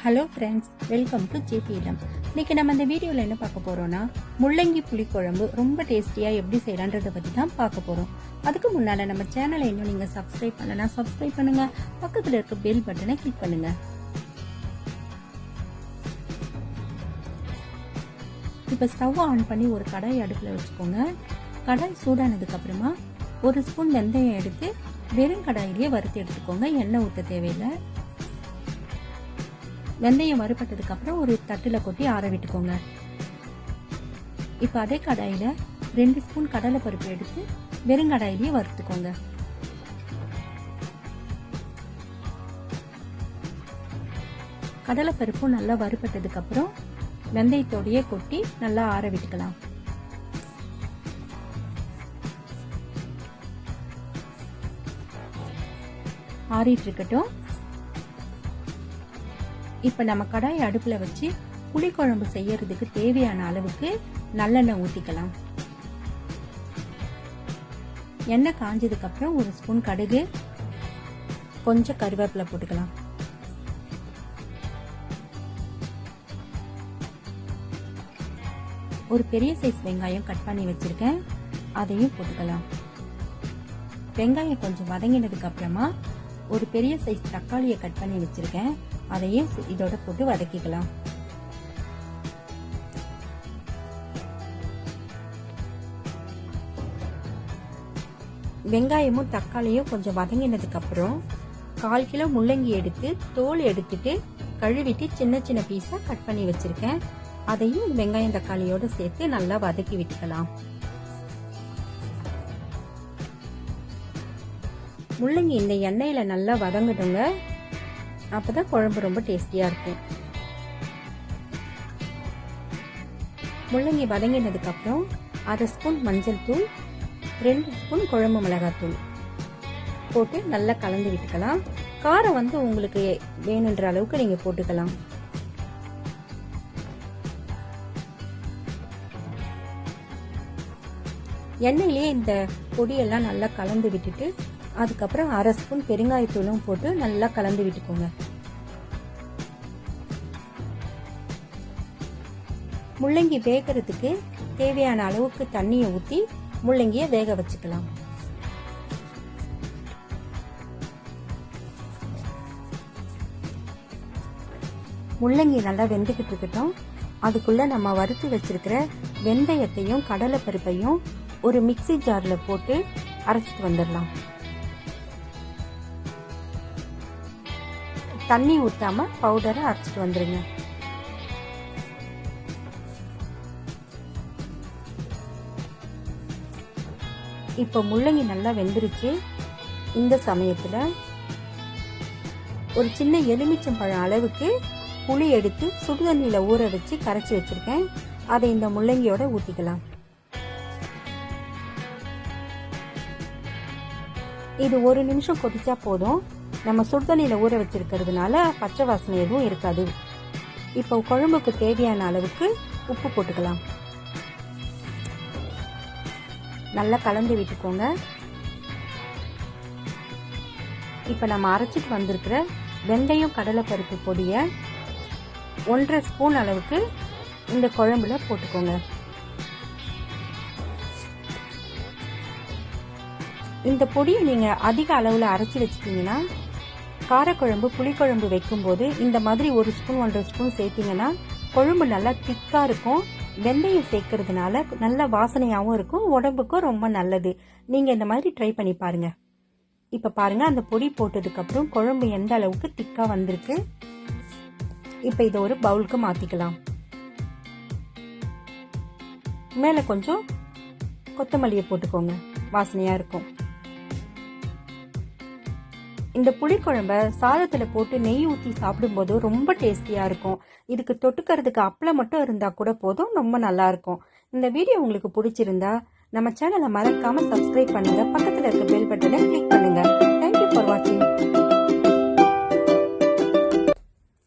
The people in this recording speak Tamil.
Hello friends, welcome to ILLAM. இன்னைக்கு நம்ம இந்த வீடியோவில் என்ன பார்க்க போகிறோம்னா, முள்ளங்கி புளி குழம்பு ரொம்ப டேஸ்டியாக எப்படி செய்யலான்றதை பற்றி தான் பார்க்க போகிறோம். அதுக்கு முன்னால் நம்ம சேனலை இன்னும் நீங்கள் சப்ஸ்கிரைப் பண்ணலன்னா சப்ஸ்கிரைப் பண்ணுங்கள், பக்கத்தில் இருக்க பெல் பட்டனை கிளிக் பண்ணுங்கள். இப்போ ஸ்டவ் ஆன் பண்ணி ஒரு கடாய் அடுப்பில் வச்சுக்கோங்க. கடாய் சூடானதுக்கப்புறமா ஒரு ஸ்பூன் வெந்தயம் எடுத்து வெறும் கடாயிலேயே வறுத்து எடுத்துக்கோங்க. எண்ணெய் ஊற்ற தேவையில்லை. வெந்தயம் வறுபட்டதுக்கு அப்புறம் ஒரு தட்டுல கொட்டி ஆற விட்டுக்கோங்க. இப்ப அதே கடாயில 2 ஸ்பூன் கடலை பருப்பு எடுத்து வெறும் கடாயிலேயே வறுத்துக்கோங்க. கடலை பருப்பும் நல்லா வறுபட்டதுக்கு அப்புறம் வெந்தயத்தோடையே கொட்டி நல்லா ஆற விட்டுக்கலாம். ஆறிட்டு இருக்கட்டும். இப்ப நம்ம கடாயை அடுப்புல வச்சு புளிக்குழம்பு செய்யறதுக்கு தேவையான அளவுக்கு நல்லெண்ணெய் ஊத்திக்கலாம். எண்ணெய் காஞ்சதுக்கு அப்புறம் ஒரு ஸ்பூன் கடுகு, கொஞ்சம் கருவேப்பிலை போட்டுக்கலாம். ஒரு பெரிய சைஸ் வெங்காயம் கட் பண்ணி வச்சிருக்கேன், அதையும் போட்டுக்கலாம். வெங்காயம் கொஞ்சம் வதங்கினதுக்கு அப்புறமா ஒரு பெரிய சைஸ் தக்காளியை கட் பண்ணி வச்சிருக்கேன், அதையும் இதோட போட்டு வதக்கிக்கலாம். வெங்காயமும் தக்காளியும் கொஞ்சம் வதங்கினதுக்கு அப்புறம் 1/4 கிலோ முள்ளங்கி எடுத்து தோல் எடுத்துட்டு கழுவிட்டு சின்ன சின்ன பீஸா கட் பண்ணி வச்சிருக்கேன், அதையும் வெங்காயம் தக்காளியோட சேர்த்து நல்லா வதக்கி விட்டுக்கலாம். முள்ளங்கி இந்த எண்ணெயில நல்லா வதங்கட்டுங்க, அப்பதான் குழம்பு ரொம்ப டேஸ்டியா இருக்கும். முள்ளங்கி வதங்கினதுக்கு அப்புறம் 1/2 ஸ்பூன் மஞ்சள் தூள், 2 ஸ்பூன் குழம்பு மிளகாய் தூள் போட்டு நல்லா கலந்து விட்டுக்கலாம். காரம் உங்களுக்கு வேணுன்ற அளவுக்கு நீங்க போட்டுக்கலாம். எண்ணெயிலேயே இந்த பொடியெல்லாம் நல்லா கலந்து விட்டுட்டு அதுக்கப்புறம் 1/2 ஸ்பூன் பெருங்காயத்தூளும் போட்டு நல்லா கலந்து விட்டுக்கோங்க. முள்ளங்கி வேகிறதுக்கு தேவையான அளவுக்கு தண்ணியை ஊற்றி முள்ளங்கியை வேக வச்சுக்கலாம். முள்ளங்கி நல்லா வெந்துகிட்டு இருக்கட்டும். அதுக்குள்ள நம்ம வறுத்து வச்சிருக்கிற வெந்தயத்தையும் கடலை பருப்பையும் ஒரு மிக்ஸி ஜார்ல போட்டு அரைச்சிட்டு வந்துடலாம். தண்ணி ஊத்தாம பவுடரை அரைச்சிட்டு வந்துருங்க. இப்போ முள்ளங்கி நல்லா வெந்துருச்சு. இந்த சமயத்துல ஒரு சின்ன எலுமிச்சம்பழம் அளவுக்கு புளி எடுத்து சுடுதண்ணியில ஊற வச்சு கரைச்சி வச்சிருக்கேன், அதை இந்த முள்ளங்கியோட ஊத்திக்கலாம். இது 1 நிமிஷம் கொதிச்சா போதும். நம்ம சுடுதண்ணியில ஊற வச்சிருக்கிறதுனால பச்சை வாசனை எதுவும் இருக்காது. இப்போ குழம்புக்கு தேவையான அளவுக்கு உப்பு போட்டுக்கலாம். நல்லா கலந்து விட்டுக்கோங்க. இப்ப நம்ம அரைச்சிட்டு வந்திருக்கிற வெந்தயம் கடலை பருப்பு பொடிய 1/2 ஸ்பூன் அளவுக்கு இந்த குழம்புல போட்டுக்கோங்க. இந்த பொடியை நீங்க அதிக அளவுல அரைச்சி வச்சுட்டீங்கன்னா காரக்குழம்பு புளிக்குழம்பு வைக்கும் போது இந்த மாதிரி 1 ஸ்பூன் 1/2 ஸ்பூன் சேர்த்தீங்கன்னா குழம்பு நல்லா திக்கா இருக்கும். வெந்தயம் சேர்க்கறதுனால நல்ல வாசனையாவும் இருக்கும், உடம்புக்கும் ரொம்ப நல்லது. நீங்க இந்த மாதிரி ட்ரை பண்ணி பாருங்க. இப்ப பாருங்க, அந்த பொடி போட்டதுக்கு அப்புறம் குழம்பு எந்த அளவுக்கு திக்கா வந்திருக்கு. இப்ப இதை ஒரு பவுலுக்கு மாத்திக்கலாம். மேல கொஞ்சம் கொத்தமல்லியை போட்டுக்கோங்க, வாசனையா இருக்கும். இந்த புளிக்குழம்ப சாதத்துல போட்டு நெய் ஊற்றி சாப்பிடும்போது ரொம்ப டேஸ்டியா இருக்கும். இதுக்கு தொட்டுக்கிறதுக்கு அப்பளம் மட்டும் இருந்தா கூட போதும், ரொம்ப நல்லா இருக்கும். இந்த வீடியோ உங்களுக்கு பிடிச்சிருந்தா நம்ம சேனலை மறக்காம சப்ஸ்கிரைப் பண்ணுங்க, பக்கத்துல இருக்க பெல் பட்டனை கிளிக் பண்ணுங்க. தேங்க்யூ ஃபார் வாட்சிங்.